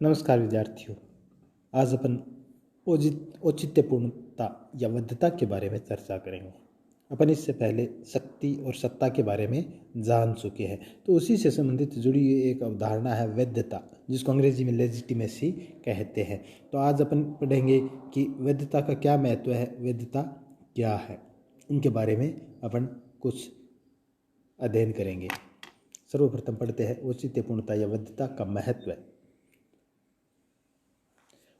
नमस्कार विद्यार्थियों। आज अपन औचित्यपूर्णता या वैधता के बारे में चर्चा करेंगे। अपन इससे पहले शक्ति और सत्ता के बारे में जान चुके हैं, तो उसी से संबंधित जुड़ी हुई एक अवधारणा है वैधता, जिसको अंग्रेजी में लेजिटिमेसी कहते हैं। तो आज अपन पढ़ेंगे कि वैधता का क्या महत्व है, वैधता क्या है, इनके बारे में अपन कुछ अध्ययन करेंगे। सर्वप्रथम पढ़ते हैं औचित्यपूर्णता या वैधता का महत्व।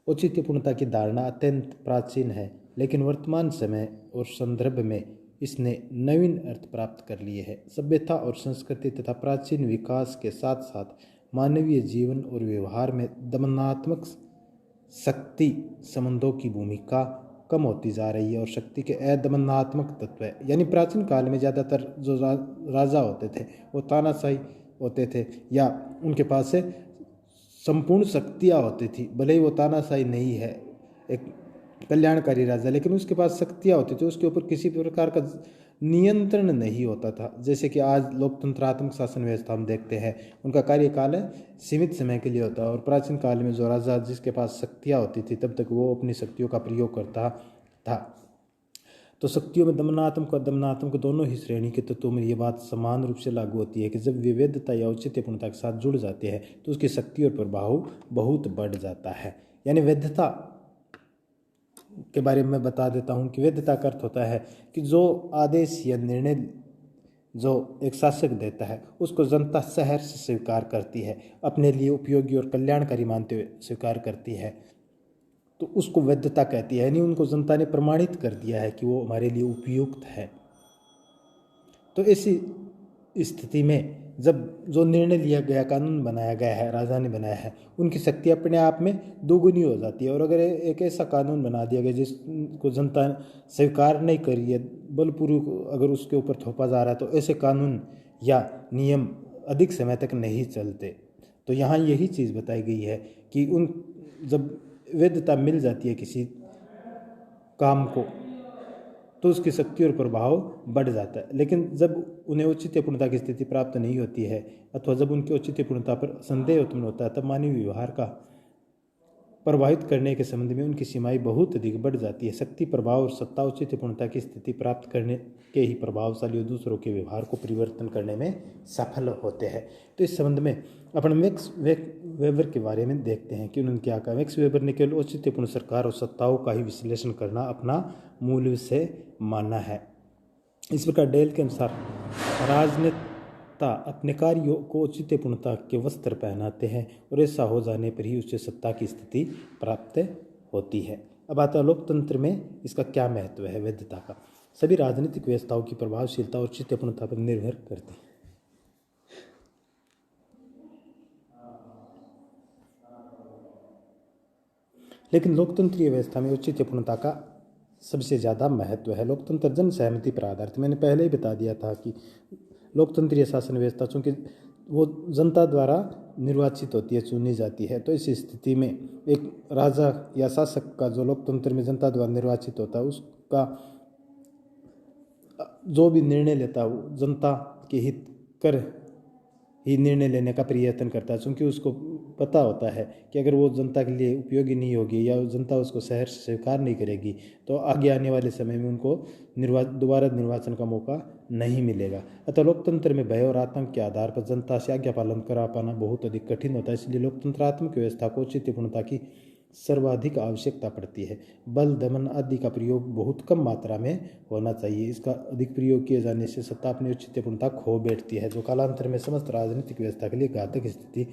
औचित्यपूर्णता की धारणा अत्यंत प्राचीन है, लेकिन वर्तमान समय और संदर्भ में इसने नवीन अर्थ प्राप्त कर लिए हैं। सभ्यता और संस्कृति तथा प्राचीन विकास के साथ साथ मानवीय जीवन और व्यवहार में दमनात्मक शक्ति संबंधों की भूमिका कम होती जा रही है और शक्ति के अदमनात्मक तत्व है। यानी प्राचीन काल में ज़्यादातर जो राजा होते थे वो तानाशाही होते थे या उनके पास से संपूर्ण शक्तियाँ होती थी। भले ही वो तानाशाही नहीं है, एक कल्याणकारी राजा, लेकिन उसके पास शक्तियाँ होती थी, उसके ऊपर किसी प्रकार का नियंत्रण नहीं होता था। जैसे कि आज लोकतंत्रात्मक शासन व्यवस्था हम देखते हैं, उनका कार्यकाल सीमित समय के लिए होता है और प्राचीन काल में जो राजा जिसके पास शक्तियाँ होती थी तब तक वो अपनी शक्तियों का प्रयोग करता था। तो शक्तियों में दमनात्मक और दमनात्मक दोनों ही श्रेणी के तत्वों में ये बात समान रूप से लागू होती है कि जब विविधता या औचित्यपूर्णता के साथ जुड़ जाते हैं तो उसकी शक्ति और प्रभाव बहुत बढ़ जाता है। यानी वैधता के बारे में बता देता हूँ कि वैधता का अर्थ होता है कि जो आदेश या निर्णय जो एक शासक देता है उसको जनता सहर्ष स्वीकार करती है, अपने लिए उपयोगी और कल्याणकारी मानते हुए स्वीकार करती है, तो उसको वैधता कहती है। यानी उनको जनता ने प्रमाणित कर दिया है कि वो हमारे लिए उपयुक्त है। तो ऐसी स्थिति में जब जो निर्णय लिया गया, कानून बनाया गया है, राजा ने बनाया है, उनकी शक्ति अपने आप में दोगुनी हो जाती है। और अगर एक ऐसा कानून बना दिया गया जिसको जनता स्वीकार नहीं कर रही है, बलपूर्वक अगर उसके ऊपर थोपा जा रहा है, तो ऐसे कानून या नियम अधिक समय तक नहीं चलते। तो यहाँ यही चीज़ बताई गई है कि उन जब वैधता मिल जाती है किसी काम को तो उसकी शक्ति और प्रभाव बढ़ जाता है। लेकिन जब उन्हें औचित्यपूर्णता की स्थिति प्राप्त नहीं होती है अथवा जब उनकी औचित्यपूर्णता पर संदेह उत्पन्न होता है, तब मानवीय व्यवहार का प्रभावित करने के संबंध में उनकी सीमाएं बहुत अधिक बढ़ जाती है। शक्ति, प्रभाव और सत्ता औचित्यपूर्णता की स्थिति प्राप्त करने के ही प्रभावशाली और दूसरों के व्यवहार को परिवर्तन करने में सफल होते हैं। तो इस संबंध में अपन मैक्स वेबर के बारे में देखते हैं कि उन्होंने क्या कहा। मैक्स वेबर ने केवल औचित्यपूर्ण सरकार और सत्ताओं का ही विश्लेषण करना अपना मूल विषय माना है। इस प्रकार डेल के अनुसार राजनेता अपने कार्यों को औचित्यपूर्णता के वस्त्र पहनाते हैं और ऐसा हो जाने पर ही उसे सत्ता की स्थिति प्राप्त होती है। अब आता है लोकतंत्र में इसका क्या महत्व है वैधता का। सभी राजनीतिक व्यवस्थाओं की प्रभावशीलता औचित्यपूर्णता पर निर्भर करती है। लेकिन लोकतंत्रीय व्यवस्था में औचित्यपूर्णता का सबसे ज़्यादा महत्व है। लोकतंत्र जन सहमति पर आधारित, मैंने पहले ही बता दिया था कि लोकतंत्रीय शासन व्यवस्था चूँकि वो जनता द्वारा निर्वाचित होती है, चुनी जाती है, तो इस स्थिति में एक राजा या शासक का जो लोकतंत्र में जनता द्वारा निर्वाचित होता है उसका जो भी निर्णय लेता है वो जनता के हित कर ही निर्णय लेने का प्रयत्न करता है, क्योंकि उसको पता होता है कि अगर वो जनता के लिए उपयोगी नहीं होगी या जनता उसको सहर्ष स्वीकार नहीं करेगी तो आगे आने वाले समय में उनको दोबारा निर्वाचन का मौका नहीं मिलेगा। अतः लोकतंत्र में भय और आतंक के आधार पर जनता से आज्ञा पालन करा पाना बहुत अधिक कठिन होता है। इसलिए लोकतंत्रात्मक व्यवस्था को औचित्यपूर्णता की सर्वाधिक आवश्यकता पड़ती है। बल, दमन आदि का प्रयोग बहुत कम मात्रा में होना चाहिए। इसका अधिक प्रयोग किए जाने से सत्ता अपनी औचित्यपूर्णता खो बैठती है, जो कालांतर में समस्त राजनीतिक व्यवस्था के लिए घातक स्थिति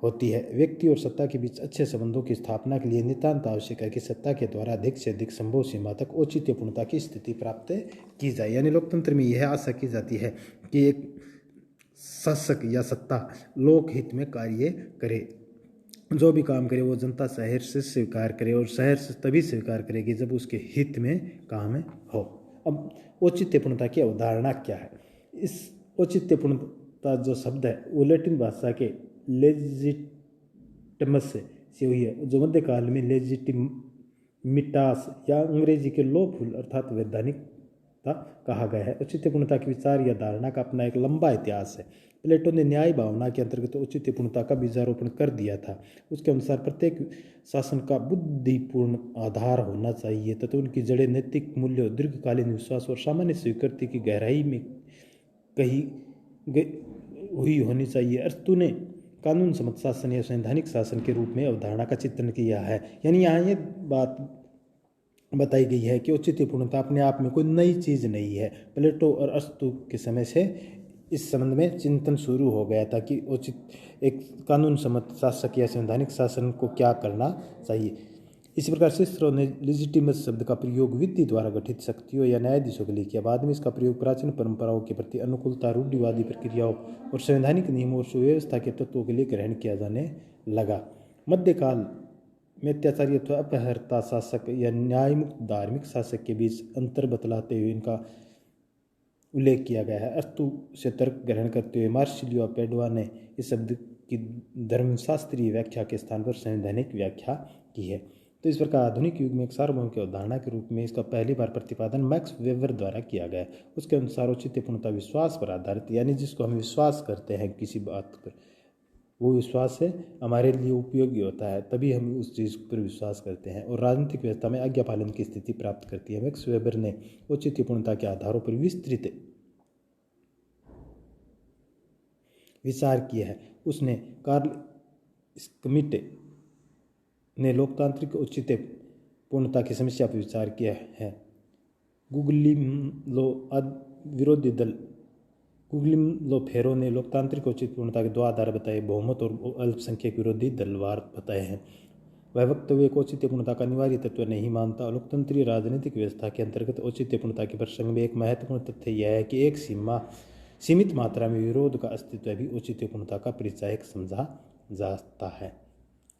होती है। व्यक्ति और सत्ता के बीच अच्छे संबंधों की स्थापना के लिए नितांत आवश्यक है कि सत्ता के द्वारा अधिक से अधिक संभव सीमा तक औचित्यपूर्णता की स्थिति प्राप्त की जाए। यानी लोकतंत्र में यह आशा की जाती है कि एक शासक या सत्ता लोकहित में कार्य करे, जो भी काम करे वो जनता सहर्ष से स्वीकार करे और सहर्ष तभी स्वीकार करेगी जब उसके हित में काम हो। अब औचित्यपूर्णता की अवधारणा क्या है। इस औचित्यपूर्णता जो शब्द है वो लैटिन भाषा के लेजिटिमस से हुई है, जो मध्यकाल में लेजिटिमिटास या अंग्रेजी के लॉफुल अर्थात वैधानिक कहा गया है। औचित्यपूर्णता के विचार या धारणा का अपना एक लंबा इतिहास है। प्लेटो ने न्याय भावना के अंतर्गत औचित्यपूर्णता का बीजारोपण कर दिया था। उसके अनुसार प्रत्येक शासन का बुद्धिपूर्ण आधार होना चाहिए तथा उनकी जड़ें नैतिक मूल्यों, दीर्घकालीन विश्वास और सामान्य स्वीकृति की गहराई में कही हुई होनी चाहिए। अरस्तू ने कानून सम्मत शासन या संवैधानिक शासन के रूप में अवधारणा का चित्रण किया है। यानी यहाँ ये बात बताई गई है कि औचित्यपूर्णता अपने आप में कोई नई चीज़ नहीं है। प्लेटो और अरस्तू के समय से इस संबंध में चिंतन शुरू हो गया था कि उचित एक कानून सम्मत शासक या संवैधानिक शासन को क्या करना चाहिए। इसी प्रकार सिस्रो ने लेजिटिमस शब्द का प्रयोग विधि द्वारा गठित शक्तियों या न्यायाधीशों के लिए किया। बाद में इसका प्रयोग प्राचीन परंपराओं के प्रति अनुकूलता, रूढ़िवादी प्रक्रियाओं और संवैधानिक नियमों और सुव्यवस्था के तत्वों के लिए ग्रहण किया जाने लगा। मध्यकाल में अत्याचारी अथवा अपहर्ता शासक या न्यायमुक्त धार्मिक शासक के बीच अंतर बतलाते हुए इनका उल्लेख किया गया है। अरस्तु से तर्क ग्रहण करते हुए मार्सिलियो पेडुआ ने इस शब्द की धर्मशास्त्रीय व्याख्या के स्थान पर संवैधानिक व्याख्या की है। तो इस प्रकार आधुनिक युग में एक सार्वभौम की अवधारणा के रूप में इसका पहली बार प्रतिपादन मैक्स वेबर द्वारा किया गया। उसके अनुसार औचित्यपूर्णता विश्वास पर आधारित, यानी जिसको हम विश्वास करते हैं किसी बात पर, वो विश्वास है हमारे लिए उपयोगी होता है, तभी हम उस चीज़ पर विश्वास करते हैं और राजनीतिक व्यवस्था में आज्ञा पालन की स्थिति प्राप्त करती है। मैक्स वेबर ने औचित्यपूर्णता के आधारों पर विस्तृत विचार किया है। उसने कार्ल स्मिट ने लोकतांत्रिक औचित्यपूर्णता की समस्या पर विचार किया है। गुग्लियलो विरोधी दल गुग्लियलो फेरो ने लोकतांत्रिक औचित्यपूर्णता के दो आधार बताए, बहुमत और अल्पसंख्यक विरोधी दलवार बताए हैं। वह वक्तव्य को औचित्यपूर्णता का अनिवार्य तत्व नहीं मानता। लोकतंत्रीय राजनीतिक व्यवस्था के अंतर्गत औचित्यपूर्णता के प्रसंग में एक महत्वपूर्ण तथ्य यह है कि एक सीमित मात्रा में विरोध का अस्तित्व भी औचित्यपूर्णता का परिचायक समझा जाता है।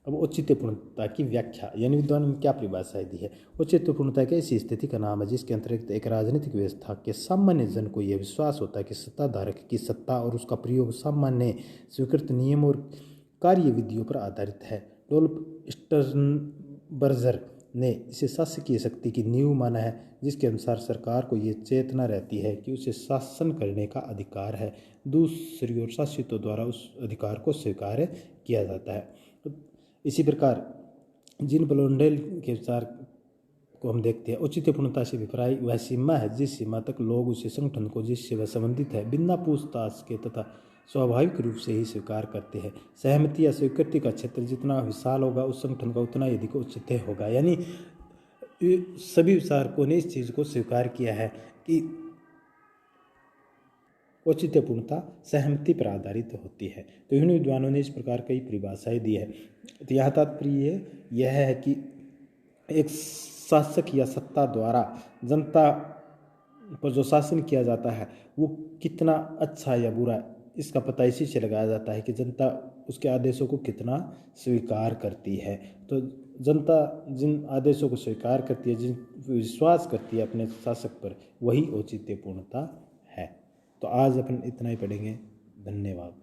अब औचित्यपूर्णता की व्याख्या, यानी विद्वान ने क्या परिभाषा दी है। औचित्यपूर्णता एक ऐसी स्थिति का नाम है जिसके अंतर्गत एक राजनीतिक व्यवस्था के सामान्य जन को यह विश्वास होता है कि सत्ताधारक की सत्ता और उसका प्रयोग सामान्य स्वीकृत नियम और कार्य विधियों पर आधारित है। डोल्फ स्टर्नबर्जर ने इसे शासकीय शक्ति की नींव माना है, जिसके अनुसार सरकार को ये चेतना रहती है कि उसे शासन करने का अधिकार है, दूसरी ओर शासितों द्वारा उस अधिकार को स्वीकार किया जाता है। इसी प्रकार जीन ब्लोंडेल के विचार को हम देखते हैं। औचित्यपूर्णता से विपरीत वह सीमा है जिस सीमा तक लोग उसे संगठन को जिससे वह संबंधित है बिना पूछताछ के तथा स्वाभाविक रूप से ही स्वीकार करते हैं। सहमति या स्वीकृति का क्षेत्र जितना विशाल होगा उस संगठन का उतना ही अधिक औचित्य होगा। यानी सभी विचारकों ने इस चीज़ को स्वीकार किया है कि औचित्यपूर्णता सहमति पर आधारित होती है। तो इन विद्वानों ने इस प्रकार कई परिभाषाएं दी है। तो यहाँ तात्पर्य यह है कि एक शासक या सत्ता द्वारा जनता पर जो शासन किया जाता है वो कितना अच्छा या बुरा, इसका पता इसी से लगाया जाता है कि जनता उसके आदेशों को कितना स्वीकार करती है। तो जनता जिन आदेशों को स्वीकार करती है, जिन विश्वास करती है अपने शासक पर, वही औचित्यपूर्णता है। तो आज अपन इतना ही पढ़ेंगे। धन्यवाद।